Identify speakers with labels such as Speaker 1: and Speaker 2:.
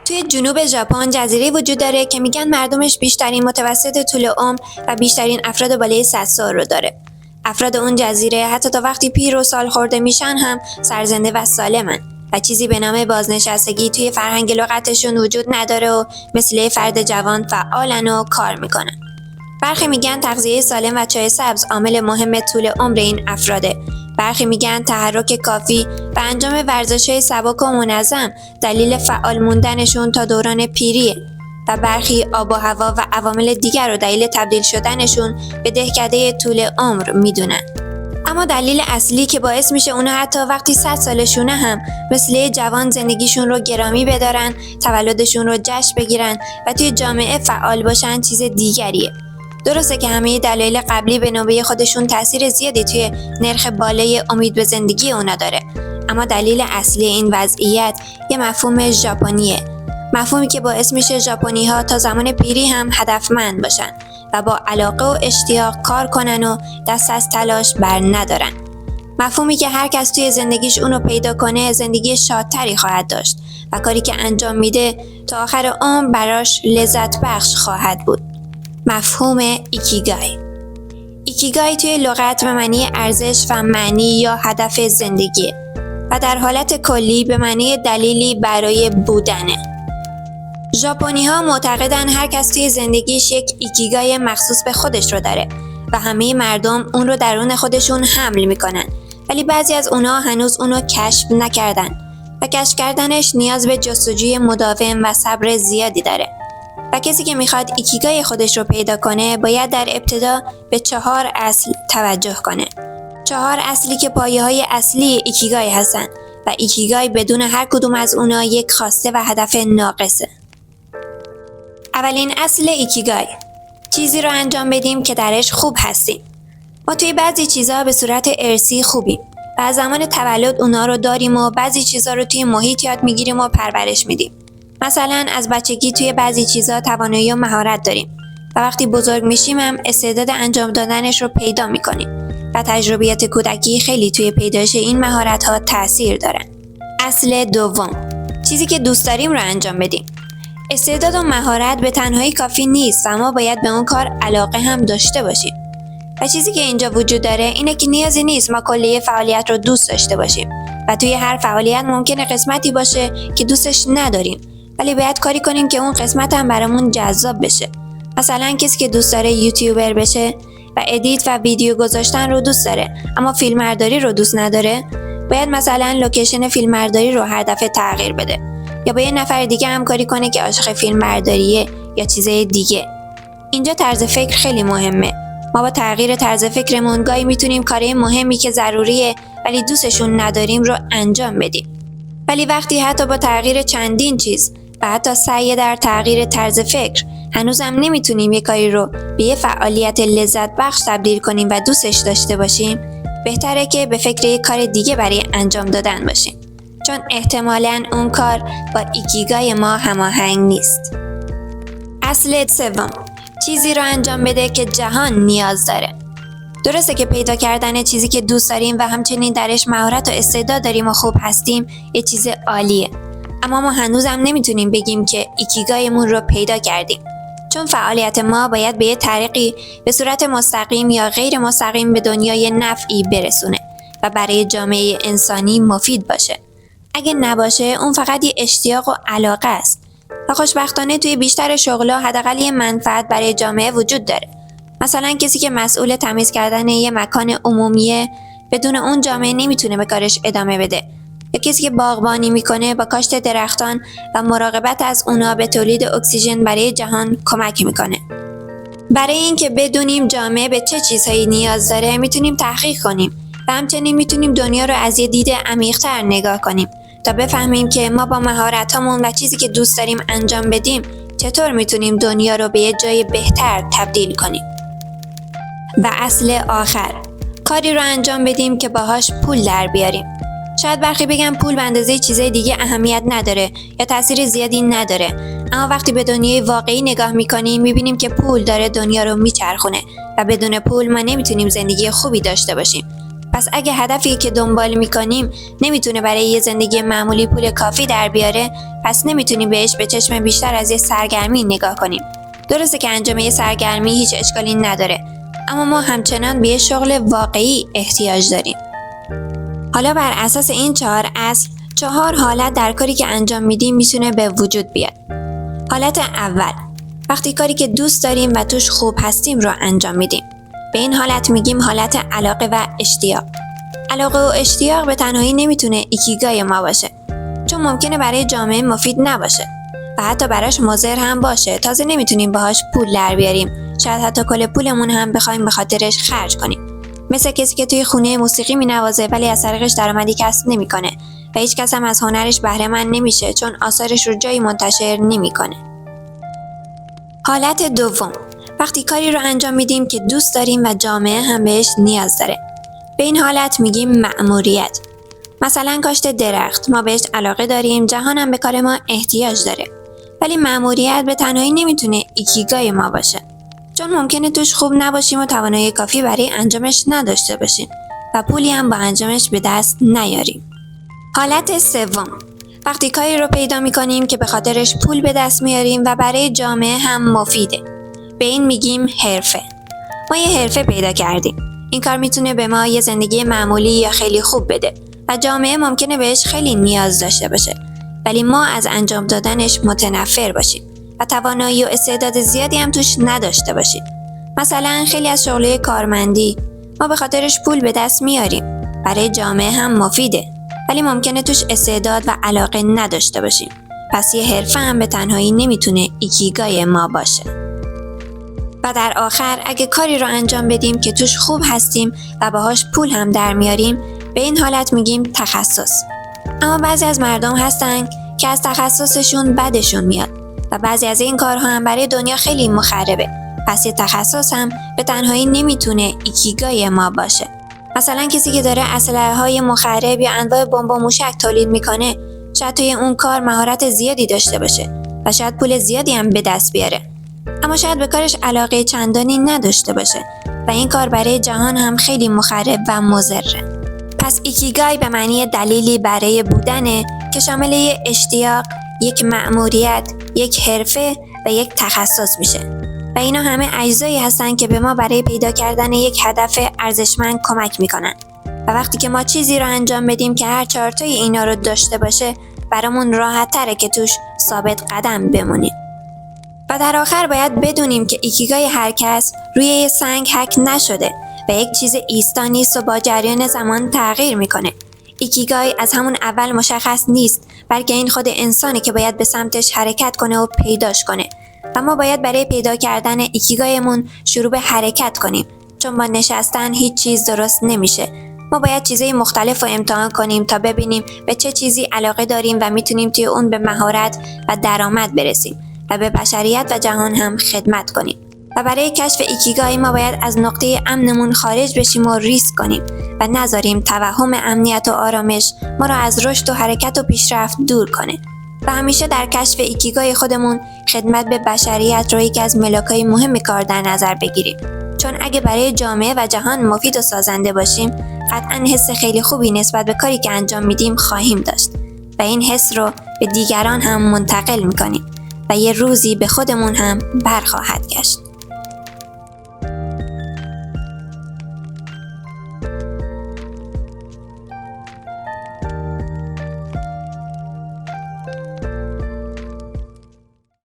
Speaker 1: توی جنوب ژاپن جزیره وجود داره که میگن مردمش بیشترین متوسط طول عمر و بیشترین افراد بالای 100 سال رو داره. افراد اون جزیره حتی تا وقتی پیر و سال خورده میشن هم سرزنده و سالمن و چیزی به نام بازنشستگی توی فرهنگ لغتشون وجود نداره و مثل فرد جوان فعالن و کار میکنن. برخی میگن تغذیه سالم و چای سبز عامل مهم طول عمر این افراده. برخی میگن تحرک کافی و انجام ورزش‌های سبک و منظم دلیل فعال موندنشون تا دوران پیریه و برخی آب و هوا و عوامل دیگر رو دلیل تبدیل شدنشون به دهکده طول عمر میدونن. اما دلیل اصلی که باعث میشه اونا حتی وقتی 100 سالشونه هم مثل جوان زندگیشون رو گرامی بدارن، تولدشون رو جشن بگیرن و توی جامعه فعال باشن چیز دیگریه. درسته که همه دلایل قبلی به نوبه خودشون تاثیر زیادی توی نرخ بالای امید به زندگی اونا داره، اما دلیل اصلی این وضعیت یه مفهوم ژاپنیه، مفهومی که باعث میشه ژاپنی‌ها تا زمان پیری هم هدفمند باشن و با علاقه و اشتیاق کار کنن و دست از تلاش بر ندارن. مفهومی که هر کس توی زندگیش اونو پیدا کنه زندگی شادتری خواهد داشت و کاری که انجام میده تا آخر عمر براش لذت بخش خواهد بود. مفهوم ایکیگای. ایکیگای توی لغت به معنی ارزش و معنی یا هدف زندگی و در حالت کلی به معنی دلیلی برای بودنه. ژاپنی‌ها معتقدن هر کس توی زندگیش یک ایکیگای مخصوص به خودش رو داره و همه مردم اون رو درون خودشون حمل میکنن، ولی بعضی از اونها هنوز اونو کشف نکردن و کشف کردنش نیاز به جستجوی مداوم و صبر زیادی داره. و کسی که میخواد ایکیگای خودش رو پیدا کنه باید در ابتدا به 4 اصل توجه کنه. 4 اصلی که پایه‌های اصلی ایکیگای هستن و ایکیگای بدون هر کدوم از اونا یک خواسته و هدف ناقصه. اولین اصل ایکیگای: چیزی رو انجام بدیم که درش خوب هستیم. ما توی بعضی چیزا به صورت ارثی خوبیم و از زمان تولد اونا رو داریم و بعضی چیزا رو توی محیط یاد میگیریم و پرورش میدیم. مثلا از بچگی توی بعضی چیزا توانایی و مهارت داریم و وقتی بزرگ میشیم هم استعداد انجام دادنش رو پیدا میکنیم و تجربیات کودکی خیلی توی پیدایش این مهارت‌ها تأثیر دارن. اصل دوم: چیزی که دوست داریم رو انجام بدیم. استعداد و مهارت به تنهایی کافی نیست و ما باید به اون کار علاقه هم داشته باشیم. و چیزی که اینجا وجود داره اینه که نیازی نیست ما کلیه فعالیت رو دوست داشته باشیم و توی هر فعالیت ممکنه قسمتی باشه که دوستش نداریم، ولی باید کاری کنیم که اون قسمت هم برامون جذاب بشه. مثلا کسی که دوست داره یوتیوبر بشه و ادیت و ویدیو گذاشتن رو دوست داره اما فیلمبرداری رو دوست نداره، باید مثلا لوکیشن فیلمبرداری رو هر دفعه تغییر بده یا با یه نفر دیگه همکاری کنه که عاشق فیلمبرداریه یا چیزای دیگه. اینجا طرز فکر خیلی مهمه. ما با تغییر طرز فکرمون گاهی میتونیم کارهای مهمی که ضروریه ولی دوستشون نداریم رو انجام بدیم. ولی وقتی حتی با تغییر چندین چیز و حتی سعی در تغییر طرز فکر هنوزم نمیتونیم یک کاری رو به یه فعالیت لذت بخش تبدیل کنیم و دوستش داشته باشیم، بهتره که به فکر یک کار دیگه برای انجام دادن باشیم، چون احتمالاً اون کار با ایکیگای ما هماهنگ نیست. اصل سوم: چیزی رو انجام بده که جهان نیاز داره. درسته که پیدا کردن چیزی که دوست داریم و همچنین درش مهارت و استعداد داریم و خوب هستیم یه چیز عالیه، اما ما هنوزم نمیتونیم بگیم که ایکیگایمون رو پیدا کردیم، چون فعالیت ما باید به یه طریقی به صورت مستقیم یا غیر مستقیم به دنیای نفعی برسونه و برای جامعه انسانی مفید باشه. اگه نباشه اون فقط یه اشتیاق و علاقه است و خوشبختانه توی بیشتر شغل‌ها حداقل یه منفعت برای جامعه وجود داره. مثلا کسی که مسئول تمیز کردن یه مکان عمومیه بدون اون جامعه نمیتونه به کارش ادامه بده، یا کسی که باغبانی میکنه با کاشت درختان و مراقبت از اونا به تولید اکسیژن برای جهان کمک میکنه. برای اینکه بدونیم جامعه به چه چیزهایی نیاز داره میتونیم تحقیق کنیم و همچنین میتونیم دنیا رو از یه دید عمیق‌تر نگاه کنیم تا بفهمیم که ما با مهارتامون و چیزی که دوست داریم انجام بدیم چطور میتونیم دنیا رو به یه جای بهتر تبدیل کنیم. و اصل آخر: کاری رو انجام بدیم که باهاش پول در بیاریم. شاید برخی بگن پول به اندازه چیزای دیگه اهمیت نداره یا تأثیر زیادی نداره، اما وقتی به دنیای واقعی نگاه میکنیم میبینیم که پول داره دنیا رو میچرخونه و بدون پول ما نمیتونیم زندگی خوبی داشته باشیم. پس اگه هدفی که دنبال میکنیم نمیتونه برای یه زندگی معمولی پول کافی در بیاره، پس نمیتونیم بهش به چشم بیشتر از یه سرگرمی نگاه کنیم. درسته که انجام یه سرگرمی هیچ اشکالی نداره، اما ما همچنان به یه شغل واقعی احتیاج داریم. حالا بر اساس این 4 اصل، 4 حالت در کاری که انجام میدیم میتونه به وجود بیاد. حالت اول، وقتی کاری که دوست داریم و توش خوب هستیم رو انجام میدیم. به این حالت میگیم حالت علاقه و اشتیاق. علاقه و اشتیاق به تنهایی نمیتونه ایکیگای ما باشه، چون ممکنه برای جامعه مفید نباشه و حتی براش مضر هم باشه. تازه نمیتونیم باهاش پول در بیاریم، شاید حتی کل پولمون هم بخوایم به خاطرش خرج کنیم. مثل کسی که توی خونه موسیقی مینوازه ولی از طریقش درآمدی کسب نمیکنه و هیچ کس هم از هنرش بهره مند نمیشه، چون آثارش رو جایی منتشر نمیکنه. حالت دوم، وقتی کاری رو انجام میدیم که دوست داریم و جامعه هم بهش نیاز داره. به این حالت میگیم مأموریت. مثلا کاشت درخت، ما بهش علاقه داریم، جهان هم به کار ما احتیاج داره، ولی مأموریت به تنهایی نمیتونه ایکیگای ما باشه، چون ممکنه توش خوب نباشیم و توانایی کافی برای انجامش نداشته باشیم و پولی هم با انجامش به دست نیاریم. حالت سوم، وقتی کاری رو پیدا میکنیم که به خاطرش پول به دست میاریم و برای جامعه هم مفیده. به این میگیم حرفه. ما یه حرفه پیدا کردیم. این کار میتونه به ما یه زندگی معمولی یا خیلی خوب بده و جامعه ممکنه بهش خیلی نیاز داشته باشه، ولی ما از انجام دادنش متنفر باشیم و توانایی و استعداد زیادی هم توش نداشته باشیم. مثلا خیلی از شغلای کارمندی ما به خاطرش پول به دست میاریم، برای جامعه هم مفیده، ولی ممکنه توش استعداد و علاقه نداشته باشیم. پس یه حرفه هم به تنهایی نمیتونه ایکیگای ما باشه. و در آخر اگه کاری رو انجام بدیم که توش خوب هستیم و باهاش پول هم در میاریم، به این حالت میگیم تخصص. اما بعضی از مردم هستن که از تخصصشون بدشون میاد و بعضی از این کارها هم برای دنیا خیلی مخربه. پس یه تخصص هم به تنهایی نمیتونه ایکیگای ما باشه. مثلا کسی که داره اسلحه‌های مخرب یا انواع بمب و موشک تولید میکنه، شاید توی اون کار مهارت زیادی داشته باشه و شاید پول زیادی هم به دست بیاره، اما شاید به کارش علاقه چندانی نداشته باشه و این کار برای جهان هم خیلی مخرب و مضره. پس ایکیگای به معنی دلیلی برای بودنه که شامل یک اشتیاق، یک مأموریت، یک حرفه و یک تخصص میشه و اینا همه اجزایی هستن که به ما برای پیدا کردن یک هدف ارزشمند کمک میکنن و وقتی که ما چیزی رو انجام بدیم که هر 4 تای اینا رو داشته باشه، برامون راحت تره که توش ثابت قدم بمونیم. و در آخر باید بدونیم که ایکیگای هر کس روی یه سنگ حک نشده و یک چیز ایستا نیست و با جریان زمان تغییر میکنه. ایکیگای از همون اول مشخص نیست، بلکه این خود انسانه که باید به سمتش حرکت کنه و پیداش کنه و ما باید برای پیدا کردن ایکیگایمون شروع به حرکت کنیم، چون با نشستن هیچ چیز درست نمیشه. ما باید چیزای مختلف رو امتحان کنیم تا ببینیم به چه چیزی علاقه داریم و میتونیم توی اون به مهارت و درآمد برسیم و به بشریت و جهان هم خدمت کنیم. و برای کشف ایکیگای ما باید از نقطه امنمون خارج بشیم و ریسک کنیم و نذاریم توهم امنیت و آرامش ما را از رشد و حرکت و پیشرفت دور کنه. و همیشه در کشف ایکیگای خودمون خدمت به بشریت رو یکی از ملاک‌های مهم کار در نظر بگیریم، چون اگه برای جامعه و جهان مفید و سازنده باشیم، قطعاً حس خیلی خوبی نسبت به کاری که انجام میدیم خواهیم داشت و این حس رو به دیگران هم منتقل میکنیم و یه روزی به خودمون هم برخواهد گشت.